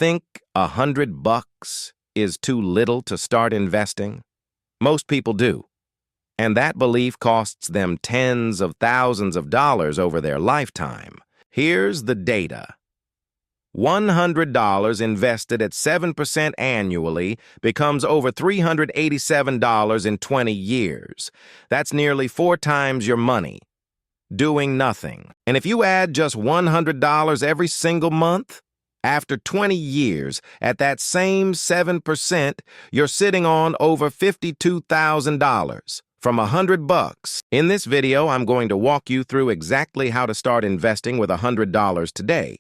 think $100 is too little to start investing? Most people do. And that belief costs them tens of thousands of dollars over their lifetime. Here's the data. $100 invested at 7% annually becomes over $387 in 20 years. That's nearly 4 times your money. Doing nothing. And if you add just $100 every single month, after 20 years, at that same 7%, you're sitting on over $52,000 from $100. In this video, I'm going to walk you through exactly how to start investing with $100 today.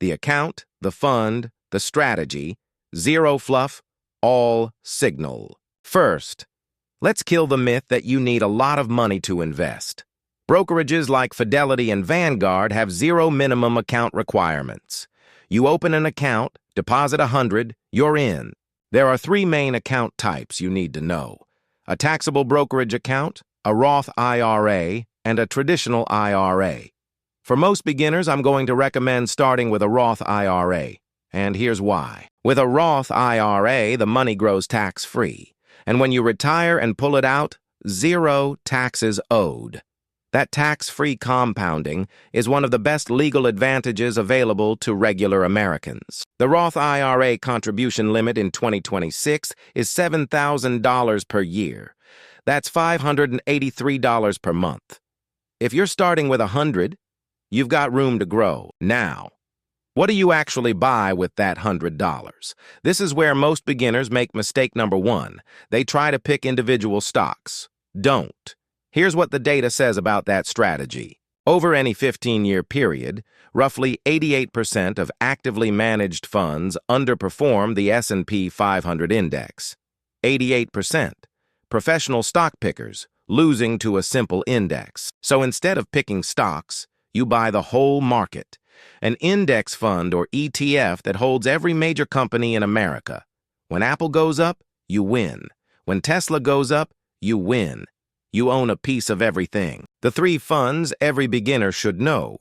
The account, the fund, the strategy, zero fluff, all signal. First, let's kill the myth that you need a lot of money to invest. Brokerages like Fidelity and Vanguard have zero minimum account requirements. You open an account, deposit $100, you're in. There are 3 main account types you need to know: a taxable brokerage account, a Roth IRA, and a traditional IRA. For most beginners, I'm going to recommend starting with a Roth IRA, and here's why. With a Roth IRA, the money grows tax-free, and when you retire and pull it out, 0 taxes owed. That tax-free compounding is one of the best legal advantages available to regular Americans. The Roth IRA contribution limit in 2026 is $7,000 per year. That's $583 per month. If you're starting with $100, you've got room to grow. Now, what do you actually buy with that $100? This is where most beginners make mistake number 1. They try to pick individual stocks. Don't. Here's what the data says about that strategy. Over any 15-year period, roughly 88% of actively managed funds underperform the S&P 500 index. 88%. Professional stock pickers, losing to a simple index. So instead of picking stocks, you buy the whole market. An index fund or ETF that holds every major company in America. When Apple goes up, you win. When Tesla goes up, you win. You own a piece of everything. The 3 funds every beginner should know.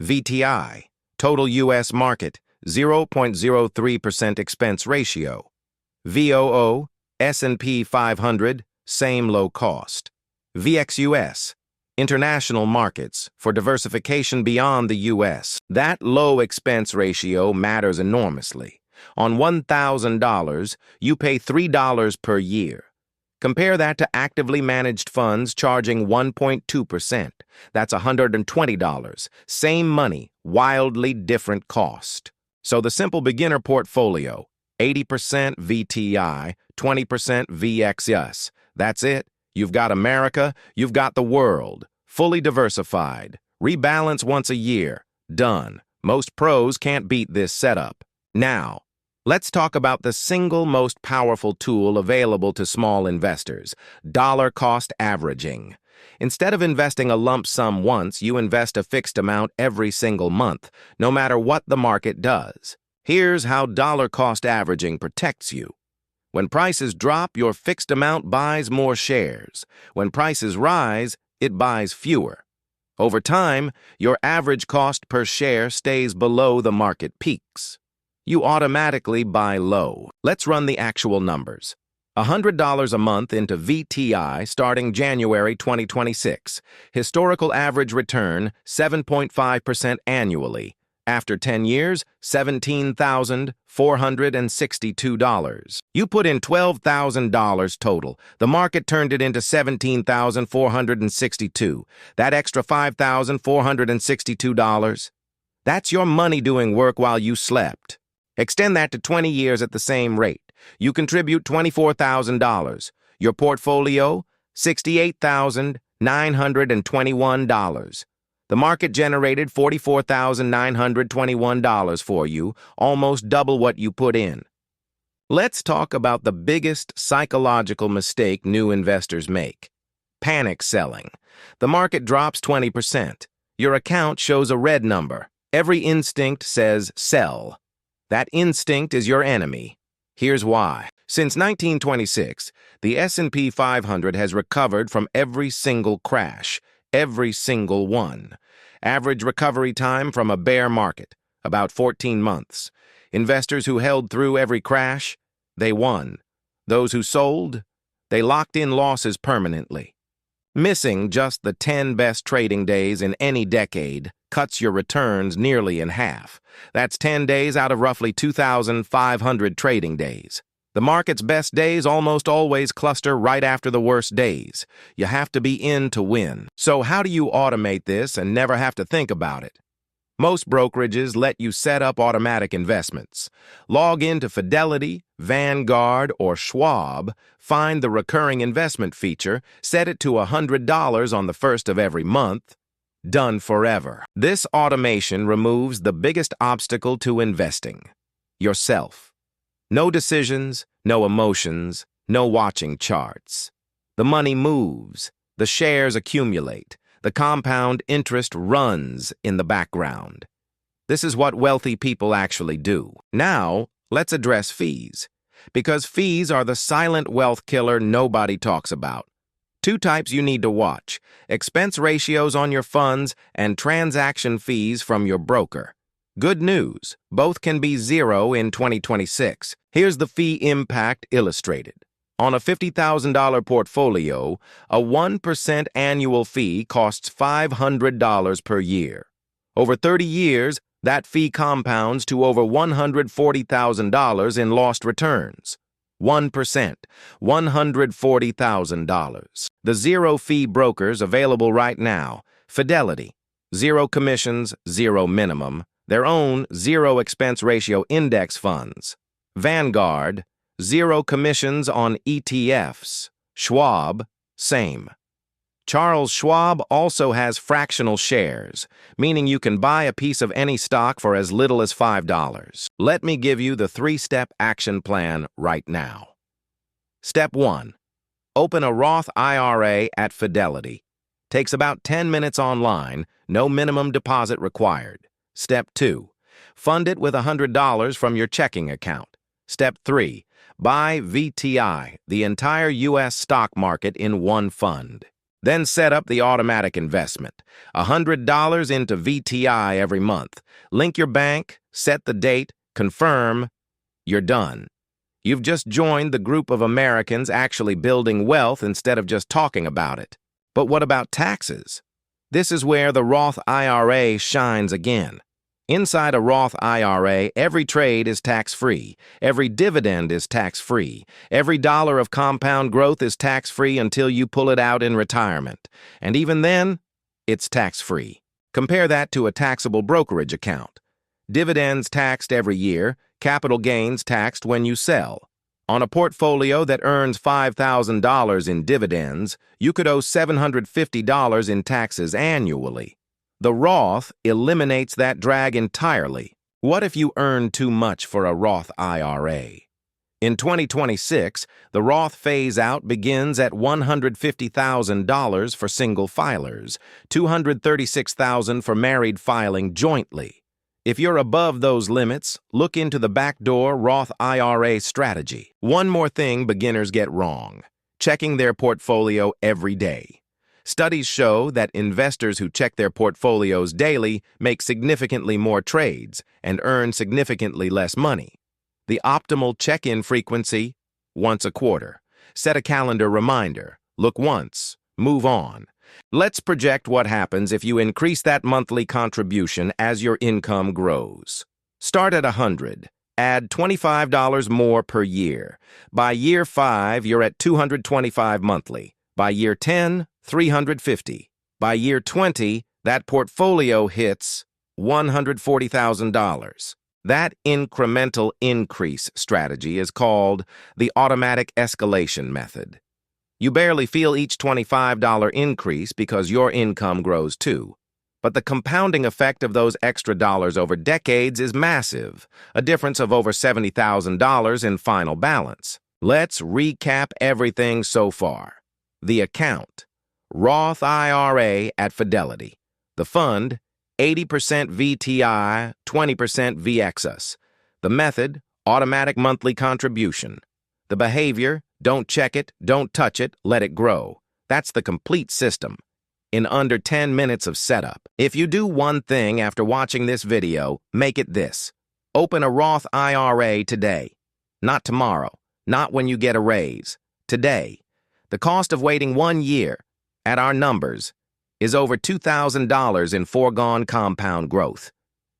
VTI, total U.S. market, 0.03% expense ratio. VOO, S&P 500, same low cost. VXUS, international markets, for diversification beyond the U.S. That low expense ratio matters enormously. On $1,000, you pay $3 per year. Compare that to actively managed funds charging 1.2%. That's $120. Same money, wildly different cost. So the simple beginner portfolio, 80% VTI, 20% VXUS. That's it. You've got America, you've got the world. Fully diversified. Rebalance once a year. Done. Most pros can't beat this setup. Now, let's talk about the single most powerful tool available to small investors, dollar cost averaging. Instead of investing a lump sum once, you invest a fixed amount every single month, no matter what the market does. Here's how dollar cost averaging protects you. When prices drop, your fixed amount buys more shares. When prices rise, it buys fewer. Over time, your average cost per share stays below the market peaks. You automatically buy low. Let's run the actual numbers. $100 a month into VTI starting January 2026. Historical average return, 7.5% annually. After 10 years, $17,462. You put in $12,000 total. The market turned it into $17,462. That extra $5,462, that's your money doing work while you slept. Extend that to 20 years at the same rate. You contribute $24,000. Your portfolio, $68,921. The market generated $44,921 for you, almost double what you put in. Let's talk about the biggest psychological mistake new investors make. Panic selling. The market drops 20%. Your account shows a red number. Every instinct says sell. That instinct is your enemy. Here's why. Since 1926, the S&P 500 has recovered from every single crash, every single one. Average recovery time from a bear market, about 14 months. Investors who held through every crash, they won. Those who sold, they locked in losses permanently. Missing just the 10 best trading days in any decade cuts your returns nearly in half. That's 10 days out of roughly 2,500 trading days. The market's best days almost always cluster right after the worst days. You have to be in to win. So how do you automate this and never have to think about it? Most brokerages let you set up automatic investments. Log into Fidelity, Vanguard, or Schwab, find the recurring investment feature, set it to $100 on the first of every month. Done forever. This automation removes the biggest obstacle to investing: yourself. No decisions, no emotions, no watching charts. The money moves, the shares accumulate, the compound interest runs in the background. This is what wealthy people actually do. Now, let's address fees, because fees are the silent wealth killer nobody talks about. Two types you need to watch: expense ratios on your funds and transaction fees from your broker. Good news, both can be zero in 2026. Here's the fee impact illustrated. On a $50,000 portfolio, a 1% annual fee costs $500 per year. Over 30 years, that fee compounds to over $140,000 in lost returns. 1%, $140,000. The zero-fee brokers available right now: Fidelity, zero commissions, zero minimum, their own zero expense ratio index funds; Vanguard, zero commissions on ETFs; Schwab, same. Charles Schwab also has fractional shares, meaning you can buy a piece of any stock for as little as $5. Let me give you the 3-step action plan right now. Step 1. Open a Roth IRA at Fidelity. Takes about 10 minutes online, no minimum deposit required. Step 2. Fund it with $100 from your checking account. Step 3. Buy VTI, the entire U.S. stock market, in one fund. Then set up the automatic investment, $100 into VTI every month. Link your bank, set the date, confirm. You're done. You've just joined the group of Americans actually building wealth instead of just talking about it. But what about taxes? This is where the Roth IRA shines again. Inside a Roth IRA, every trade is tax-free, every dividend is tax-free, every dollar of compound growth is tax-free until you pull it out in retirement. And even then, it's tax-free. Compare that to a taxable brokerage account. Dividends taxed every year, capital gains taxed when you sell. On a portfolio that earns $5,000 in dividends, you could owe $750 in taxes annually. The Roth eliminates that drag entirely. What if you earn too much for a Roth IRA? In 2026, the Roth phase-out begins at $150,000 for single filers, $236,000 for married filing jointly. If you're above those limits, look into the backdoor Roth IRA strategy. One more thing beginners get wrong: checking their portfolio every day. Studies show that investors who check their portfolios daily make significantly more trades and earn significantly less money. The optimal check-in frequency: once a quarter. Set a calendar reminder. Look once. Move on. Let's project what happens if you increase that monthly contribution as your income grows. Start at $100. Add $25 more per year. By year 5, you're at $225 monthly. By year 10, $350. By year 20, that portfolio hits $140,000. That incremental increase strategy is called the automatic escalation method. You barely feel each $25 increase because your income grows too. But the compounding effect of those extra dollars over decades is massive, a difference of over $70,000 in final balance. Let's recap everything so far. The account: Roth IRA at Fidelity. The fund: 80% VTI, 20% VXUS. The method: automatic monthly contribution. The behavior: don't check it, don't touch it, let it grow. That's the complete system, in under 10 minutes of setup. If you do one thing after watching this video, make it this: Open a Roth IRA today. Not tomorrow. Not when you get a raise. Today. The cost of waiting 1 year, at our numbers, is over $2,000 in foregone compound growth.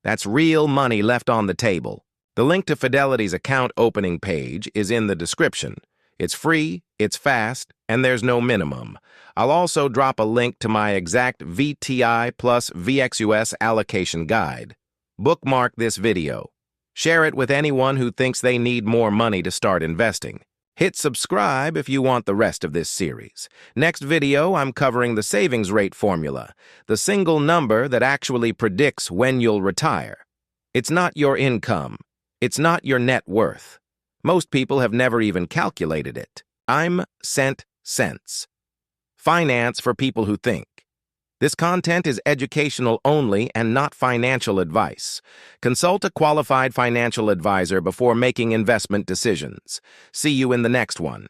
That's real money left on the table. The link to Fidelity's account opening page is in the description. It's free, it's fast, and there's no minimum. I'll also drop a link to my exact VTI plus VXUS allocation guide. Bookmark this video. Share it with anyone who thinks they need more money to start investing. Hit subscribe if you want the rest of this series. Next video, I'm covering the savings rate formula, the single number that actually predicts when you'll retire. It's not your income. It's not your net worth. Most people have never even calculated it. I'm Cent Sense. Finance for people who think. This content is educational only and not financial advice. Consult a qualified financial advisor before making investment decisions. See you in the next one.